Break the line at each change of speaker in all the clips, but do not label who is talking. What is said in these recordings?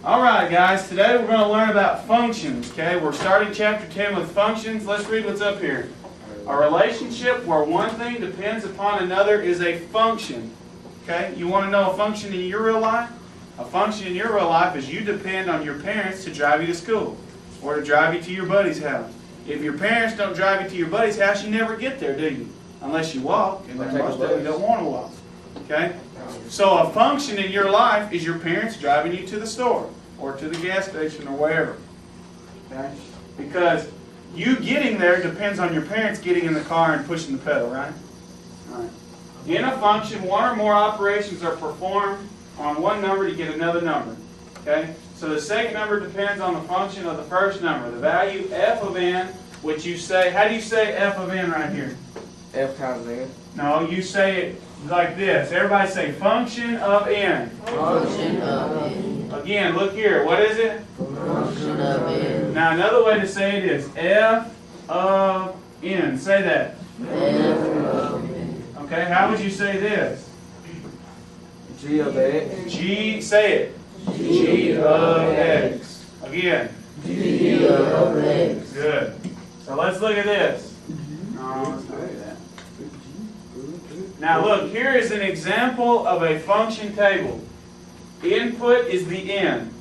Alright guys, today we're going to learn about functions, okay? We're starting chapter 10 with functions. Let's read what's up here. A relationship where one thing depends upon another is a function. Okay? You want to know a function in your real life? A function in your real life is you depend on your parents to drive you to school or to drive you to your buddy's house. If your parents don't drive you to your buddy's house, you never get there, do you? Unless you walk, and then most of you don't want to walk. Okay? So a function in your life is your parents driving you to the store or to the gas station or wherever. Okay? Because you getting there depends on your parents getting in the car and pushing the pedal, right? Right. In a function, one or more operations are performed on one number to get another number. Okay? So the second number depends on the function of the first number. The value f of n, which you say, how do you say f of n right here?
F times n.
No, you say it like this. Everybody say function of n.
Function of n.
Again, look here. What is it?
Function of n.
Now another way to say it is f of n. Say that.
F of n.
Okay, how would you say this?
G of x.
G, say it. G of x. Again.
G of x.
Good. So let's look at this. No, let's not do that. Now look, here is an example of a function table. Input is the n.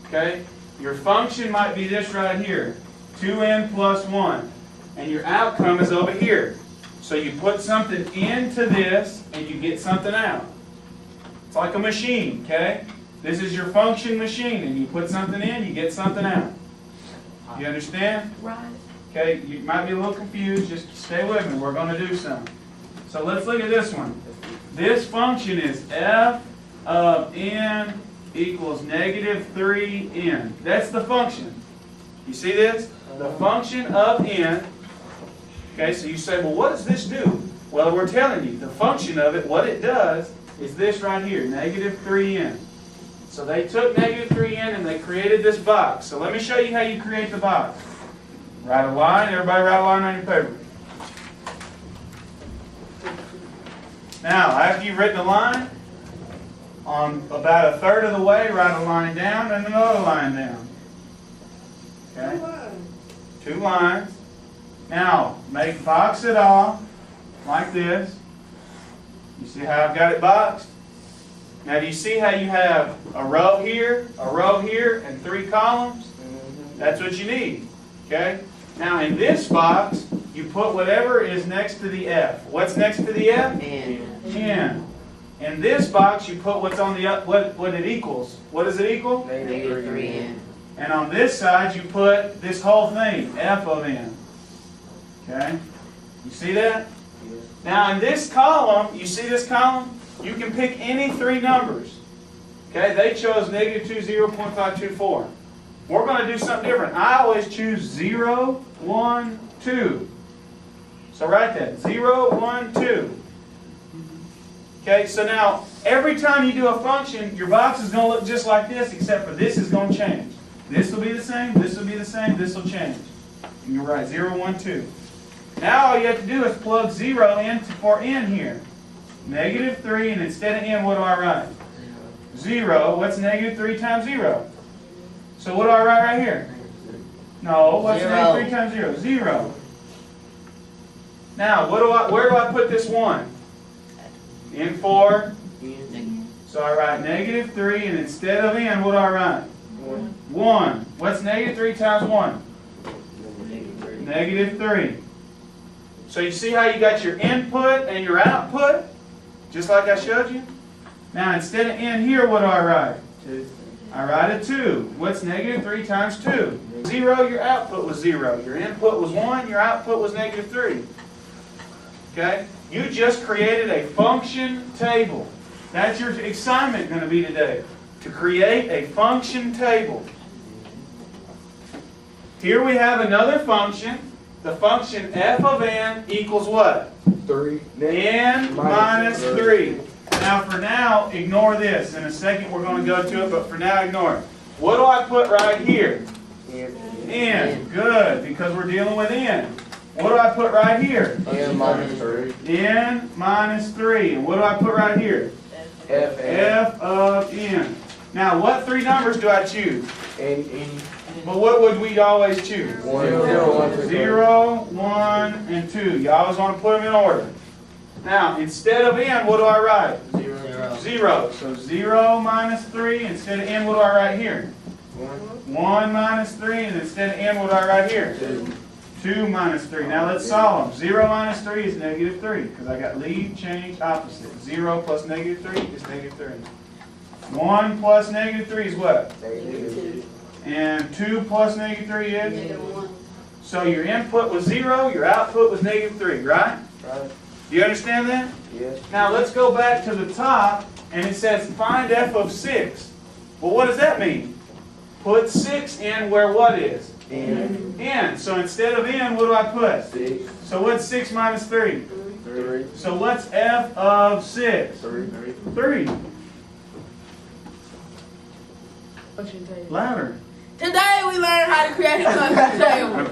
Okay? Your function might be this right here. 2n plus 1. And your outcome is over here. So you put something into this and you get something out. It's like a machine, okay? This is your function machine, and you put something in, you get something out. You understand?
Right.
Okay, you might be a little confused, just stay with me, we're going to do something. So let's look at this one. This function is f of n equals negative 3n. That's the function. You see this? The function of n. Okay, so you say, well, what does this do? Well, we're telling you, the function of it, what it does, is this right here, negative 3n. So they took negative 3n and they created this box. So let me show you how you create the box. Write a line. Everybody write a line on your paper. Now, after you've written a line, on about a third of the way, write a line down and another line down. Okay? 2 lines. Now, box it off like this. You see how I've got it boxed? Now, do you see how you have a row here, and 3 columns? That's what you need. Okay? Now, in this box, you put whatever is next to the F. What's next to the F?
N.
N. In this box, you put what's on the what it equals. What does it equal?
Negative 3n.
And on this side, you put this whole thing, F of n. Okay? You see that? Now, in this column, you see this column? You can pick any 3 numbers. Okay? They chose negative 2, 0.524. We're going to do something different. I always choose 0, 1, 2. So write that. 0, 1, 2. Okay? So now, every time you do a function, your box is going to look just like this, except for this is going to change. This will be the same, this will be the same, this will change. And you write 0, 1, 2. Now all you have to do is plug 0 in for n here. Negative 3, and instead of n, what do I write? 0. What's negative 3 times 0? So what do I write right here? No, what's negative 3 times 0? 0. Now, where do I put this 1? In for? So I write negative 3, and instead of n, what do I write? 1. What's negative 3 times 1? Negative 3. So you see how you got your input and your output? Just like I showed you? Now instead of n here, what do I write? 2. I write a 2. What's negative 3 times 2? 0, your output was 0. Your input was 1, your output was negative 3. Okay? You just created a function table. That's your assignment going to be today. To create a function table. Here we have another function. The function f of n equals what?
3.
N minus 3. Now for now, ignore this. In a second we're going to go to it, but for now ignore it. What do I put right here? N. Good, because we're dealing with n. What do I put right here?
N minus 3.
N minus 3. And what do I put right here?
F
F of n. Now, what three numbers do I choose?
Any.
But what would we always choose?
1, 0, 1, 2, 3.
0, 1, and 2. You always want to put them in order. Now, instead of n, what do I write? 0. So 0 minus 3. Instead of n, what do I write here? 1 minus 3. And instead of n, what do I write here? 2 minus 3. Now let's solve them. 0 minus 3 is negative 3. Because I got leave, change, opposite. 0 plus negative 3 is negative 3. 1 plus negative 3 is what?
Negative.
And 2 plus negative 3 is? So your input was 0, your output was negative 3, right?
Right.
Do you understand that?
Yes.
Now let's go back to the top, and it says find f of 6. Well, what does that mean? Put 6 in where what is?
N.
N. So instead of n, what do I put?
6.
So what's 6 minus 3?
3.
So what's f of 6?
3.
3.
Function table.
Louder.
Today we learned how to create a function table.